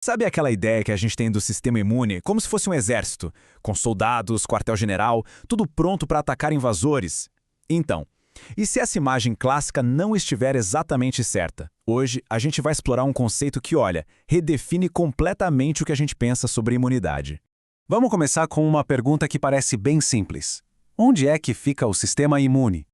Sabe aquela ideia que a gente tem do sistema imune como se fosse um exército, com soldados, quartel-general, tudo pronto para atacar invasores? Então, e se essa imagem clássica não estiver exatamente certa? Hoje, a gente vai explorar um conceito que, olha, redefine completamente o que a gente pensa sobre imunidade. Vamos começar com uma pergunta que parece bem simples. Onde é que fica o sistema imune?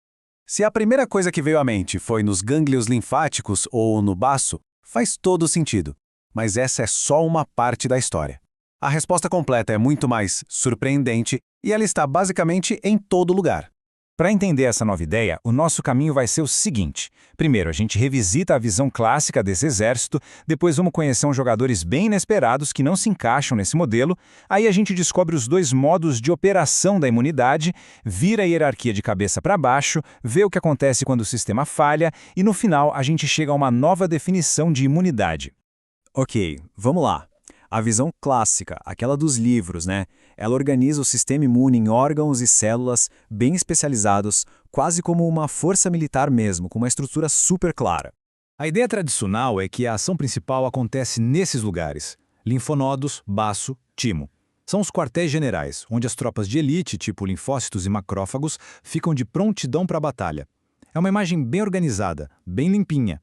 Se a primeira coisa que veio à mente foi nos gânglios linfáticos ou no baço, faz todo sentido. Mas essa é só uma parte da história. A resposta completa é muito mais surpreendente e ela está basicamente em todo lugar. Para entender essa nova ideia, o nosso caminho vai ser o seguinte. Primeiro, a gente revisita a visão clássica desse exército, depois vamos conhecer uns jogadores bem inesperados que não se encaixam nesse modelo, aí a gente descobre os dois modos de operação da imunidade, vira a hierarquia de cabeça para baixo, vê o que acontece quando o sistema falha e no final a gente chega a uma nova definição de imunidade. Ok, vamos lá. A visão clássica, aquela dos livros, né? Ela organiza o sistema imune em órgãos e células bem especializados, quase como uma força militar mesmo, com uma estrutura super clara. A ideia tradicional é que a ação principal acontece nesses lugares: linfonodos, baço, timo. São os quartéis generais, onde as tropas de elite, tipo linfócitos e macrófagos, ficam de prontidão para a batalha. É uma imagem bem organizada, bem limpinha.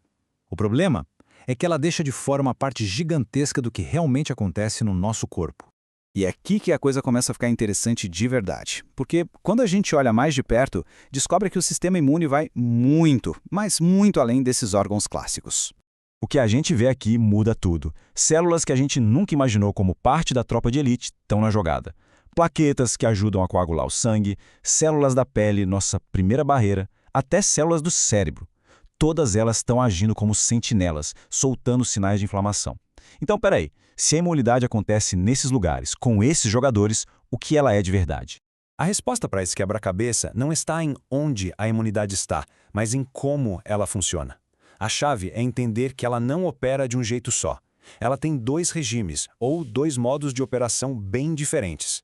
O problema é que ela deixa de fora uma parte gigantesca do que realmente acontece no nosso corpo. E é aqui que a coisa começa a ficar interessante de verdade. Porque quando a gente olha mais de perto, descobre que o sistema imune vai muito, mas muito além desses órgãos clássicos. O que a gente vê aqui muda tudo. Células que a gente nunca imaginou como parte da tropa de elite estão na jogada. Plaquetas que ajudam a coagular o sangue, células da pele, nossa primeira barreira, até células do cérebro. Todas elas estão agindo como sentinelas, soltando sinais de inflamação. Então, peraí, se a imunidade acontece nesses lugares, com esses jogadores, o que ela é de verdade? A resposta para esse quebra-cabeça não está em onde a imunidade está, mas em como ela funciona. A chave é entender que ela não opera de um jeito só. Ela tem dois regimes, ou dois modos de operação bem diferentes.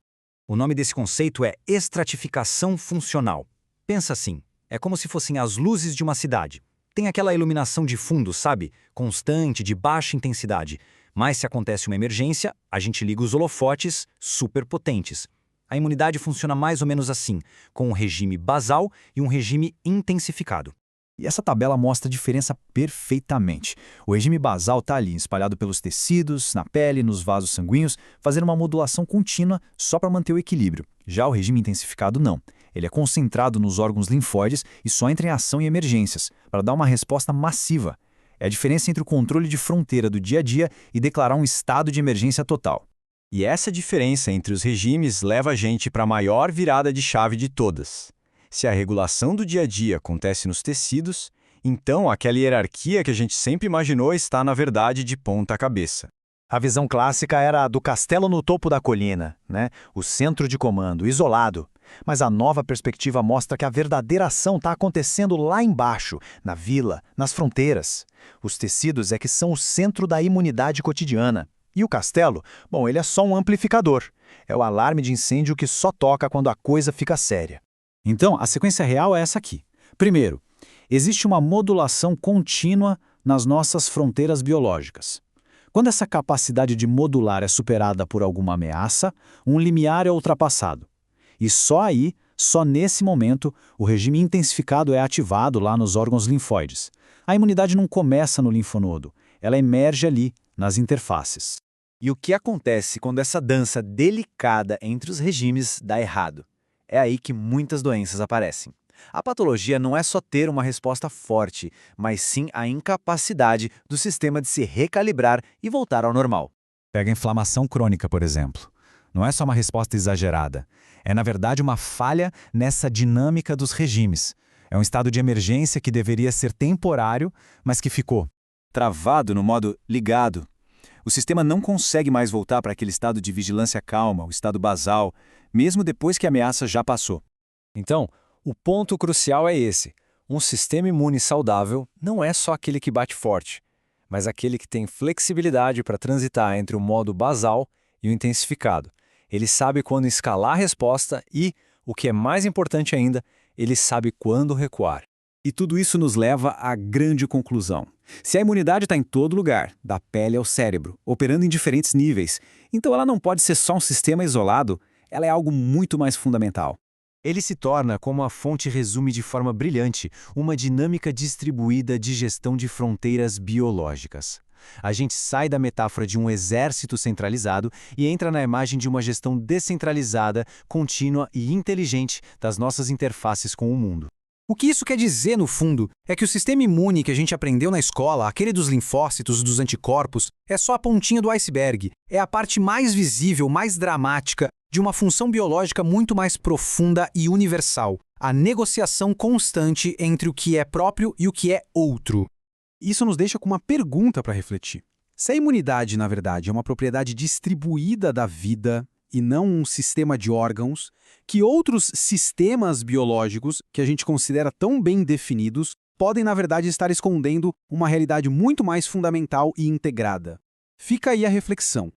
O nome desse conceito é estratificação funcional. Pensa assim, é como se fossem as luzes de uma cidade. Tem aquela iluminação de fundo, sabe? Constante, de baixa intensidade. Mas se acontece uma emergência, a gente liga os holofotes super potentes. A imunidade funciona mais ou menos assim, com um regime basal e um regime intensificado. E essa tabela mostra a diferença perfeitamente. O regime basal está ali, espalhado pelos tecidos, na pele, nos vasos sanguíneos, fazendo uma modulação contínua só para manter o equilíbrio. Já o regime intensificado não. Ele é concentrado nos órgãos linfóides e só entra em ação em emergências, para dar uma resposta massiva. É a diferença entre o controle de fronteira do dia a dia e declarar um estado de emergência total. E essa diferença entre os regimes leva a gente para a maior virada de chave de todas. Se a regulação do dia a dia acontece nos tecidos, então aquela hierarquia que a gente sempre imaginou está, na verdade, de ponta cabeça. A visão clássica era a do castelo no topo da colina, né? O centro de comando, isolado. Mas a nova perspectiva mostra que a verdadeira ação está acontecendo lá embaixo, na vila, nas fronteiras. Os tecidos é que são o centro da imunidade cotidiana. E o castelo, bom, ele é só um amplificador. É o alarme de incêndio que só toca quando a coisa fica séria. Então, a sequência real é essa aqui. Primeiro, existe uma modulação contínua nas nossas fronteiras biológicas. Quando essa capacidade de modular é superada por alguma ameaça, um limiar é ultrapassado. E só aí, só nesse momento, o regime intensificado é ativado lá nos órgãos linfóides. A imunidade não começa no linfonodo, ela emerge ali, nas interfaces. E o que acontece quando essa dança delicada entre os regimes dá errado? É aí que muitas doenças aparecem. A patologia não é só ter uma resposta forte, mas sim a incapacidade do sistema de se recalibrar e voltar ao normal. Pega a inflamação crônica, por exemplo. Não é só uma resposta exagerada. É, na verdade, uma falha nessa dinâmica dos regimes. É um estado de emergência que deveria ser temporário, mas que ficou travado no modo ligado. O sistema não consegue mais voltar para aquele estado de vigilância calma, o estado basal, mesmo depois que a ameaça já passou. Então, o ponto crucial é esse. Um sistema imune saudável não é só aquele que bate forte, mas aquele que tem flexibilidade para transitar entre o modo basal e o intensificado. Ele sabe quando escalar a resposta e, o que é mais importante ainda, ele sabe quando recuar. E tudo isso nos leva à grande conclusão. Se a imunidade está em todo lugar, da pele ao cérebro, operando em diferentes níveis, então ela não pode ser só um sistema isolado, ela é algo muito mais fundamental. Ele se torna, como a fonte resume de forma brilhante, uma dinâmica distribuída de gestão de fronteiras biológicas. A gente sai da metáfora de um exército centralizado e entra na imagem de uma gestão descentralizada, contínua e inteligente das nossas interfaces com o mundo. O que isso quer dizer, no fundo, é que o sistema imune que a gente aprendeu na escola, aquele dos linfócitos, dos anticorpos, é só a pontinha do iceberg. É a parte mais visível, mais dramática, de uma função biológica muito mais profunda e universal. A negociação constante entre o que é próprio e o que é outro. Isso nos deixa com uma pergunta para refletir. Se a imunidade, na verdade, é uma propriedade distribuída da vida e não um sistema de órgãos, que outros sistemas biológicos, que a gente considera tão bem definidos, podem, na verdade, estar escondendo uma realidade muito mais fundamental e integrada? Fica aí a reflexão.